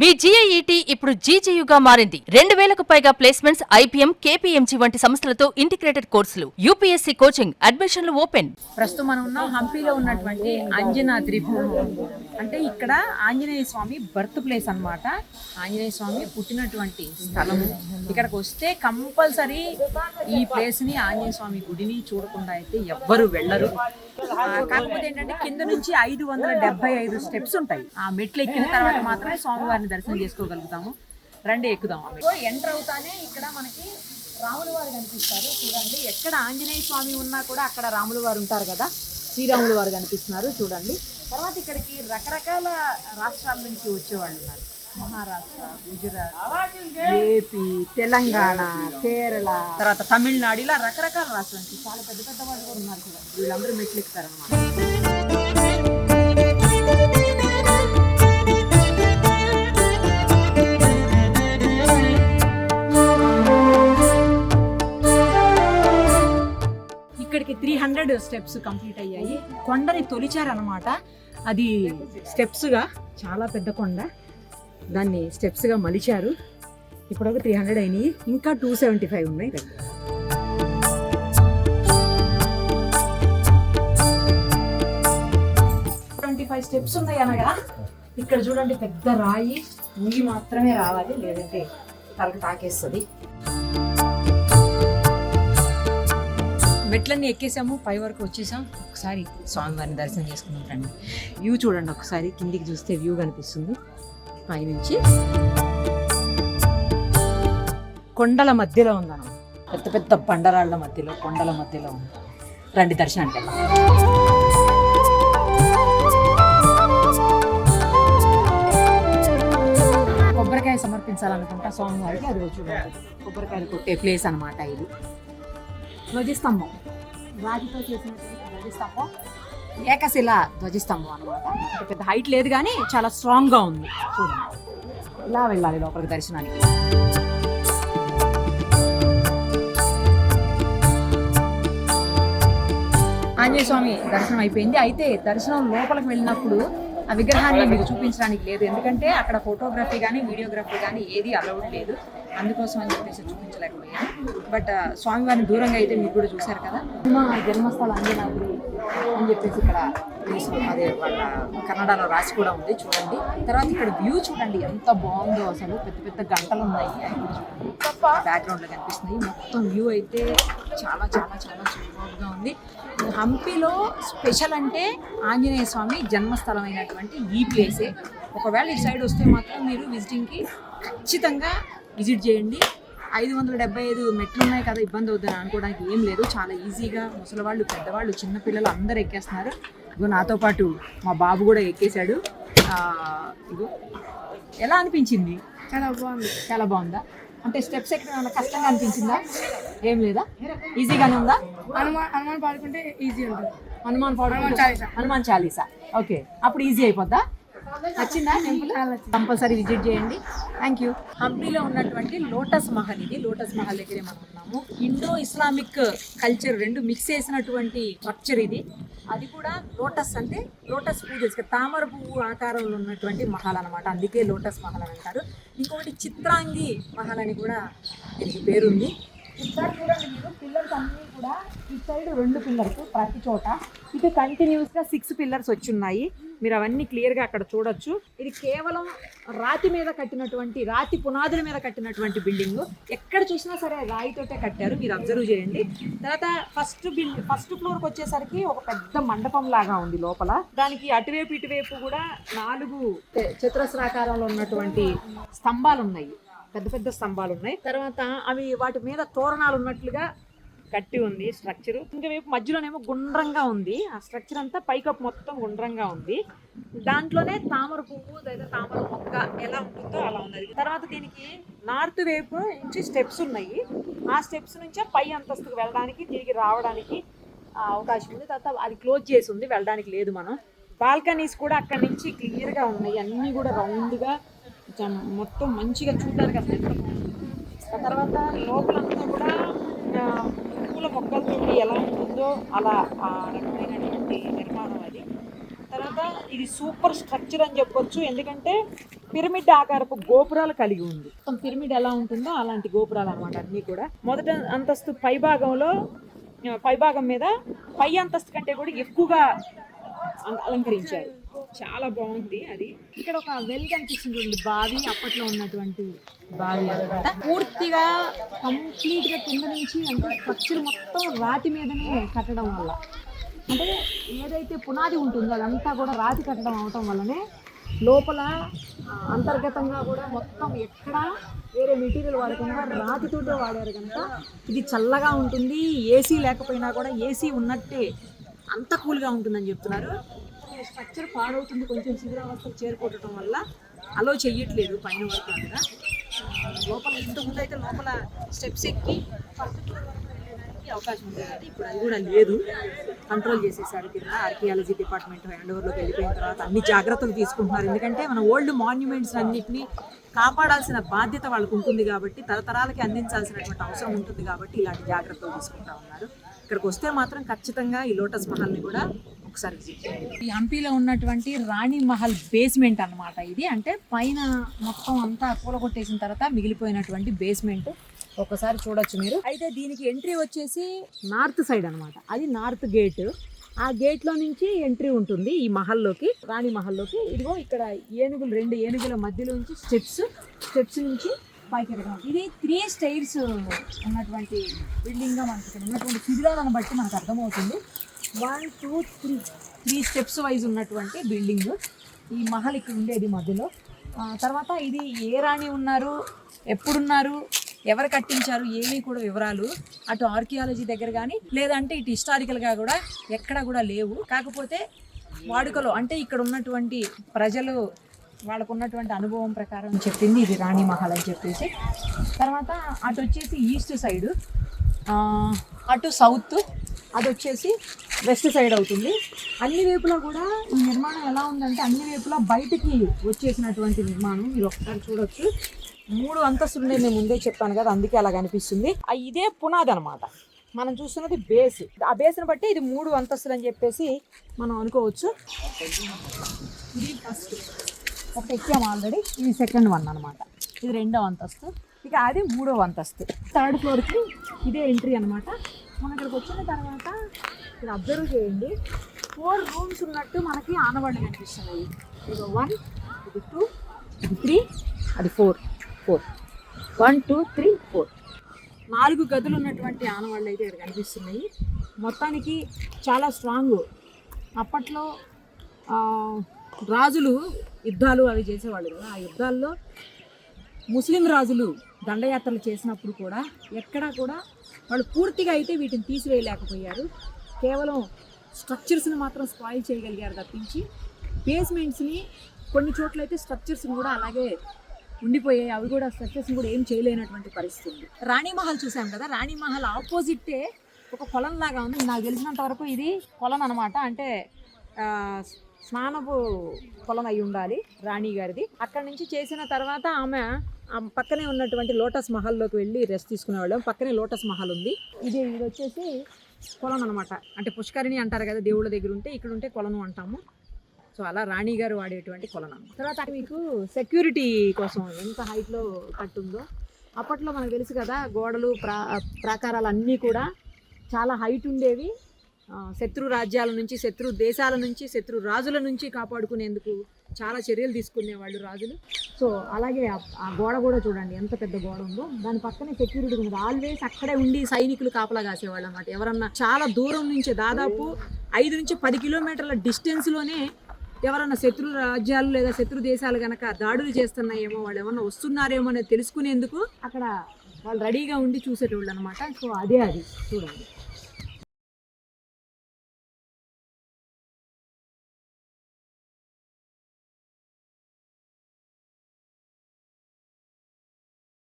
మీ GIET ఇప్పుడు GGUగా మారింది. 2000కు పైగా ప్లేస్మెంట్స్, IPM, KPMG వంటి సంస్థలతో ఇంటిగ్రేటెడ్ కోర్సులు, UPSC కోచింగ్, అడ్మిషన్లు ఓపెన్. ప్రస్తుతం మనం ఉన్న హంపీలో ఉన్నటువంటి అంజనాద్రి భూమి అంటే ఇక్కడ ఆంజనేయ స్వామి బర్త్ ప్లేస్ అన్నమాట. ఆంజనేయ స్వామి పుట్టినటువంటి స్థలము. ఇక్కడికి వస్తే కంపల్సరీ ఈ ప్లేస్ని, ఆంజనేయ స్వామి గుడిని చూడకుండా అయితే ఎవ్వరు వెళ్ళరు. కాకపోతే ఏంటంటే కింద నుంచి 575 స్టెప్స్ ఉంటాయి. ఆ మెట్లు ఎక్కిన తర్వాత మాత్రమే స్వామివారిని దర్శనం చేసుకోగలుగుతాము. రండి ఎక్కుదాం. ఎంటర్ అవుతానే ఇక్కడ మనకి రాముల వారు కనిపిస్తారు. చూడండి, ఎక్కడ ఆంజనేయ స్వామి ఉన్నా కూడా అక్కడ రాముల వారు ఉంటారు కదా, శ్రీరాముల వారు కనిపిస్తున్నారు చూడండి. తర్వాత ఇక్కడికి రకరకాల రాష్ట్రాల నుంచి వచ్చేవాళ్ళు ఉన్నారు. మహారాష్ట్ర, గుజరాత్, ఏపీ, తెలంగాణ, కేరళ, తర్వాత తమిళనాడు, ఇలా రకరకాల రాష్ట్రాల నుంచి చాలా పెద్ద పెద్ద వాళ్ళు కూడా ఉన్నారు చూడండి. వీళ్ళందరూ మెట్లు ఎక్కుతారన్నమాట. ఇక్కడికి 300 స్టెప్స్ కంప్లీట్ అయ్యాయి. కొండని తొలిచారనమాట. అది స్టెప్స్గా, చాలా పెద్ద కొండ, దాన్ని స్టెప్స్గా మలిచారు. ఇప్పుడు ఒక 300 అయినాయి, ఇంకా 275 ఉన్నాయి. 25 స్టెప్స్ ఉన్నాయి అనగా ఇక్కడ చూడండి, పెద్ద రాయి ఉంగి మాత్రమే రావాలి, లేదంటే తలకు తాకేస్తుంది. మెట్లన్నీ ఎక్కేసాము, పై వరకు వచ్చేసాం. ఒకసారి స్వామివారిని దర్శనం చేసుకున్నాం. రండి, వ్యూ చూడండి ఒకసారి. కిందికి చూస్తే వ్యూ కనిపిస్తుంది పైనుంచి. కొండల మధ్యలో ఉందన్నమాట. పెద్ద పెద్ద బండరాళ్ల మధ్యలో, కొండల మధ్యలో ఉంది. రండి దర్శనానికి వెళ్దాం. కొబ్బరికాయ సమర్పించాలనుకుంటా స్వామివారికి. అది చూడండి, కొబ్బరికాయలు కొట్టే ప్లేస్ అనమాట ఇది. ధ్వజస్తంభం, రాతితో చేసినటువంటి ధ్వజస్తంభం, ఏకశిల ధ్వజస్తంభం అనమాట. అంటే పెద్ద హైట్ లేదు కానీ చాలా స్ట్రాంగ్గా ఉంది. చూడండి, ఇలా వెళ్ళాలి లోపలికి దర్శనానికి. ఆంజనేయ స్వామి దర్శనం అయిపోయింది. అయితే దర్శనం లోపలికి వెళ్ళినప్పుడు ఆ విగ్రహాన్ని మీకు చూపించడానికి లేదు, ఎందుకంటే అక్కడ ఫోటోగ్రఫీ కానీ వీడియోగ్రఫీ కానీ ఏది అలౌడ్ లేదు. అందుకోసం అని చెప్పేసి చూపించలేకపోయాను. బట్ స్వామివారిని దూరంగా అయితే మీరు కూడా చూశారు కదా. మా జన్మస్థలం అంజనాద్రి అని చెప్పేసి ఇక్కడ అదే వాళ్ళ కన్నడలో రాసి కూడా ఉంది చూడండి. తర్వాత ఇక్కడ వ్యూ చూడండి ఎంత బాగుందో అసలు. పెద్ద పెద్ద గంటలు ఉన్నాయి, అవి కూడా చూడండి బ్యాక్గ్రౌండ్లో కనిపిస్తున్నాయి. మొత్తం వ్యూ అయితే చాలా చాలా చాలా సూపర్గా ఉంది. హంపీలో స్పెషల్ అంటే ఆంజనేయ స్వామి జన్మస్థలం అయినటువంటి ఈ ప్లేసే. ఒకవేళ ఈ సైడ్ వస్తే మాత్రం మీరు విజిటింగ్కి ఖచ్చితంగా విజిట్ చేయండి. 575 మెట్లు ఉన్నాయి కదా, ఇబ్బంది అవుతుందని అనుకోవడానికి ఏం లేదు. చాలా ఈజీగా ముసలివాళ్ళు, పెద్దవాళ్ళు, చిన్నపిల్లలు అందరూ ఎక్కేస్తున్నారు. ఇగో నాతో పాటు మా బాబు కూడా ఎక్కేశాడు. ఇగో ఎలా అనిపించింది? చాలా బాగుంది. చాలా బాగుందా? అంటే స్టెప్స్ ఎక్కడం కష్టంగా అనిపించిందా? ఏం లేదా, ఈజీగానే ఉందా? హనుమాన్ పాడుకుంటే ఈజీ ఉంటుంది. హనుమాన్ చాలీసా. ఓకే, అప్పుడు ఈజీ అయిపోద్దా? నచ్చిందా టెంపుల్? కంపల్సరీ విజిట్ చేయండి. Thank you. హంపీలో ఉన్నటువంటి లోటస్ మహల్, ఇది లోటస్ మహల్ దగ్గరే మనం ఉన్నాము. ఇండో ఇస్లామిక్ కల్చర్ రెండు మిక్స్ చేసినటువంటి స్ట్రక్చర్ ఇది. అది కూడా లోటస్ అంటే లోటస్ పూజ, తామర పువ్వు ఆకారంలో ఉన్నటువంటి మహల్ అనమాట. అందుకే లోటస్ మహల్ అని అంటారు. ఇంకొకటి చిత్రాంగి మహల్ అని కూడా దీనికి పేరుంది. ఇక్కడ చూడండి మీరు, పిల్లర్స్ అన్నీ కూడా ఈ సైడ్ 2 పిల్లర్స్ ప్రతి చోట, ఇటు కంటిన్యూస్గా 6 పిల్లర్స్ వచ్చి ఉన్నాయి. మీరు అవన్నీ క్లియర్గా అక్కడ చూడొచ్చు. ఇది కేవలం రాతి మీద కట్టినటువంటి, రాతి పునాదుల మీద కట్టినటువంటి బిల్డింగ్. ఎక్కడ చూసినా సరే రాయితోటే కట్టారు, మీరు అబ్జర్వ్ చేయండి. తర్వాత ఫస్ట్ ఫ్లోర్కి వచ్చేసరికి ఒక పెద్ద మండపం లాగా ఉంది లోపల. దానికి అటువైపు ఇటువైపు కూడా 4 చతురస్రాకారంలో ఉన్నటువంటి స్తంభాలు ఉన్నాయి, పెద్ద పెద్ద స్తంభాలు ఉన్నాయి. తర్వాత అవి వాటి మీద తోరణాలు ఉన్నట్లుగా కట్టి ఉంది స్ట్రక్చర్. ఇంకవైపు మధ్యలోనేమో గుండ్రంగా ఉంది. ఆ స్ట్రక్చర్ అంతా పైకప్పు మొత్తం గుండ్రంగా ఉంది. దాంట్లోనే తామర పువ్వు లేదా తామర మొక్క ఎలా ఉంటుందో అలా ఉన్నది. తర్వాత దీనికి నార్త్ వైపు నుంచి స్టెప్స్ ఉన్నాయి. ఆ స్టెప్స్ నుంచే పై అంతస్తుకు వెళ్ళడానికి, తిరిగి రావడానికి అవకాశం ఉంది. తర్వాత అది క్లోజ్ చేసి ఉంది, వెళ్ళడానికి లేదు. మనం బాల్కనీస్ కూడా అక్కడి నుంచి క్లియర్గా ఉన్నాయి. అన్నీ కూడా రౌండ్గా మొత్తం మంచిగా చూడడానికి అసలు ఎంత బాగుంది. ఆ తర్వాత లోపలంతా కూడా పూల మొక్కలతో ఎలా ఉంటుందో అలా ఆ రకమైనటువంటి నిర్మాణం అది. తర్వాత ఇది సూపర్ స్ట్రక్చర్ అని చెప్పొచ్చు, ఎందుకంటే పిరమిడ్ ఆకారపు గోపురాలు కలిగి ఉంది. మొత్తం పిరమిడ్ ఎలా ఉంటుందో అలాంటి గోపురాలు అనమాట అన్నీ కూడా. మొదట అంతస్తు పైభాగం మీద పై అంతస్తు కంటే కూడా ఎక్కువగా అలంకరించారు. చాలా బాగుంది అది. ఇక్కడ ఒక వెల్ కనిపిస్తుంది, బావి, అప్పట్లో ఉన్నటువంటి బావి అనమాట. పూర్తిగా కంప్లీట్ గా కింద నుంచి అంటే స్ట్రక్చర్ మొత్తం రాతి మీదనే కట్టడం వల్ల, అంటే ఏదైతే పునాది ఉంటుందో అదంతా కూడా రాతి కట్టడం అవటం వల్లనే లోపల అంతర్గతంగా కూడా మొత్తం ఎక్కడ వేరే మెటీరియల్ వాడకుండా రాతితోటే వాడారు కనుక ఇది చల్లగా ఉంటుంది. ఏసీ లేకపోయినా కూడా ఏసీ ఉన్నట్టే అంత కూల్గా ఉంటుందని చెప్తున్నారు. స్ట్రక్చర్ పాడవుతుంది, కొంచెం శిథిలావస్థకు చేరుకోవటం వల్ల అలో చెయ్యట్లేదు పైన వరకు కూడా. లోపల ఇంతకుముందు అయితే లోపల స్టెప్స్ ఎక్కి ఫస్ట్ ఫ్లోర్ వరకు వెళ్ళడానికి అవకాశం ఉంది కాబట్టి ఇప్పుడు అది కూడా లేదు, కంట్రోల్ చేసేసారు కింద. ఆర్కియాలజీ డిపార్ట్మెంట్ హ్యాండ్ ఓవర్లోకి వెళ్ళిపోయిన తర్వాత అన్ని జాగ్రత్తలు తీసుకుంటున్నారు. ఎందుకంటే మన ఓల్డ్ మాన్యుమెంట్స్ అన్నింటినీ కాపాడాల్సిన బాధ్యత వాళ్ళకు ఉంటుంది కాబట్టి, తరతరాలకి అందించాల్సినటువంటి అవసరం ఉంటుంది కాబట్టి ఇలాంటి జాగ్రత్తలు తీసుకుంటా ఉన్నారు. ఇక్కడికి వస్తే మాత్రం ఖచ్చితంగా ఈ లోటస్ మహల్ని కూడా ఒకసారి విజిట్ చేయండి. ఈ హంపీలో ఉన్నటువంటి రాణి మహల్ బేస్మెంట్ అన్నమాట ఇది. అంటే పైన మొత్తం అంతా కూలగొట్టేసిన తర్వాత మిగిలిపోయినటువంటి బేస్మెంట్ ఒకసారి చూడొచ్చు మీరు. అయితే దీనికి ఎంట్రీ వచ్చేసి నార్త్ సైడ్ అన్నమాట. అది నార్త్ గేట్. ఆ గేట్లో నుంచి ఎంట్రీ ఉంటుంది ఈ మహల్లోకి, రాణి మహల్లోకి. ఇదిగో ఇక్కడ ఏనుగులు, 2 ఏనుగుల మధ్యలో నుంచి స్టెప్స్ నుంచి పైకి ఎక్కడం. ఇది 3 స్టైర్స్ ఉన్నటువంటి బిల్డింగ్గా మనకి ఇక్కడ ఉన్నటువంటి శిథిలాలను బట్టి మనకు అర్థమవుతుంది. 1 2 3 స్టెప్స్ వైజ్ ఉన్నటువంటి బిల్డింగ్ ఈ మహల్ ఇక్కడ ఉండేది మధ్యలో. తర్వాత ఇది ఏ రాణి ఉన్నారు, ఎప్పుడున్నారు, ఎవరు కట్టించారు, ఏమీ కూడా వివరాలు అటు ఆర్కియాలజీ దగ్గర కానీ లేదంటే ఇటు హిస్టారికల్గా కూడా ఎక్కడ కూడా లేవు. కాకపోతే వాడుకలో అంటే ఇక్కడ ఉన్నటువంటి ప్రజలు వాళ్ళకు ఉన్నటువంటి అనుభవం ప్రకారం చెప్పింది ఇది రాణి మహల్ అని చెప్పేసి. తర్వాత అటు వచ్చేసి ఈస్ట్ సైడ్, అటు సౌత్, అది వచ్చేసి వెస్ట్ సైడ్ అవుతుంది. అన్ని వైపులా కూడా ఈ నిర్మాణం ఎలా ఉందంటే అన్ని వైపులా బయటికి వచ్చేసినటువంటి నిర్మాణం. మీరు ఒకసారి చూడొచ్చు. 3 అంతస్తులు నేను ముందే చెప్పాను కదా, అందుకే అలా కనిపిస్తుంది. ఇదే పునాది అనమాట. మనం చూస్తున్నది బేస్. ఆ బేస్ని బట్టి ఇది 3 అంతస్తులు అని చెప్పేసి మనం అనుకోవచ్చు. ఇది ఫస్ట్ ఒకటి ఎక్కాము ఆల్రెడీ, ఇది సెకండ్ వన్ అనమాట. ఇది 2వ అంతస్తు, ఇక అది 3వ అంతస్తు. 3rd ఫ్లోర్కి ఇదే ఎంట్రీ అనమాట. మనం ఇక్కడికి వచ్చిన తర్వాత ఇక్కడ అబ్జర్వ్ చేయండి, 4 రూమ్స్ ఉన్నట్టు మనకి ఆనవాళ్ళు కనిపిస్తున్నాయి. ఇది 1, ఇది 2, ఇది 3, అది 4. 1 2 3 4 4 గదులు ఉన్నటువంటి ఆనవాళ్ళు అయితే ఇక్కడ కనిపిస్తున్నాయి. మొత్తానికి చాలా స్ట్రాంగ్. అప్పట్లో రాజులు యుద్ధాలు అవి చేసేవాళ్ళు కదా, ఆ యుద్ధాల్లో ముస్లిం రాజులు దండయాత్రలు చేసినప్పుడు కూడా ఎక్కడా కూడా వాళ్ళు పూర్తిగా అయితే వీటిని తీసివేయలేకపోయారు. కేవలం స్ట్రక్చర్స్ని మాత్రం స్పాయిల్ చేయగలిగారు తప్పించి బేస్మెంట్స్ని కొన్ని చోట్ల అయితే స్ట్రక్చర్స్ని కూడా అలాగే ఉండిపోయాయి. అవి కూడా స్ట్రక్చర్స్ని కూడా ఏం చేయలేనటువంటి పరిస్థితి ఉంది. రాణి మహల్ చూసాం కదా, రాణి మహల్ ఆపోజిట్టే ఒక కొలం లాగా ఉంది. నాకు తెలిసినంత వరకు ఇది కొలం అనమాట. అంటే స్నానపు కొలం అయి ఉండాలి రాణి గారిది. అక్కడ నుంచి చేసిన తర్వాత ఆమె పక్కనే ఉన్నటువంటి లోటస్ మహల్లోకి వెళ్ళి రెస్ట్ తీసుకునేవాళ్ళం. పక్కనే లోటస్ మహల్ ఉంది. ఇది వచ్చేసి కొలం అనమాట. అంటే పుష్కరిణి అంటారు కదా దేవుళ్ళ దగ్గర ఉంటే, ఇక్కడ ఉంటే కొలను అంటాము. సో అలా రాణి గారు వాడేటువంటి కొలను. తర్వాత మీకు సెక్యూరిటీ కోసం ఎంత హైట్లో కట్టుందో, అప్పట్లో మనకు తెలుసు కదా, గోడలు ప్రాకారాలు అన్నీ కూడా చాలా హైట్ ఉండేవి. శత్రు రాజ్యాల నుంచి, శత్రు దేశాల నుంచి, శత్రు రాజుల నుంచి కాపాడుకునేందుకు చాలా చర్యలు తీసుకునేవాళ్ళు రాజులు. సో అలాగే ఆ గోడ కూడా చూడండి ఎంత పెద్ద గోడ ఉందో. దాని పక్కనే సెక్యూరిటీ ఉంది. ఆల్వేస్ అక్కడే ఉండి సైనికులు కాపలా కాసేవాళ్ళు అన్నమాట. ఎవరన్నా చాలా దూరం నుంచి, దాదాపు 5 నుంచి 10 కిలోమీటర్ల డిస్టెన్స్లోనే ఎవరన్నా శత్రు రాజ్యాలు లేదా శత్రు దేశాలు కనుక దాడులు చేస్తున్నాయేమో, వాళ్ళు ఏమన్నా వస్తున్నారేమో అనేది తెలుసుకునేందుకు అక్కడ వాళ్ళు రెడీగా ఉండి చూసేటోళ్ళు అనమాట. సో అదే అది చూడండి.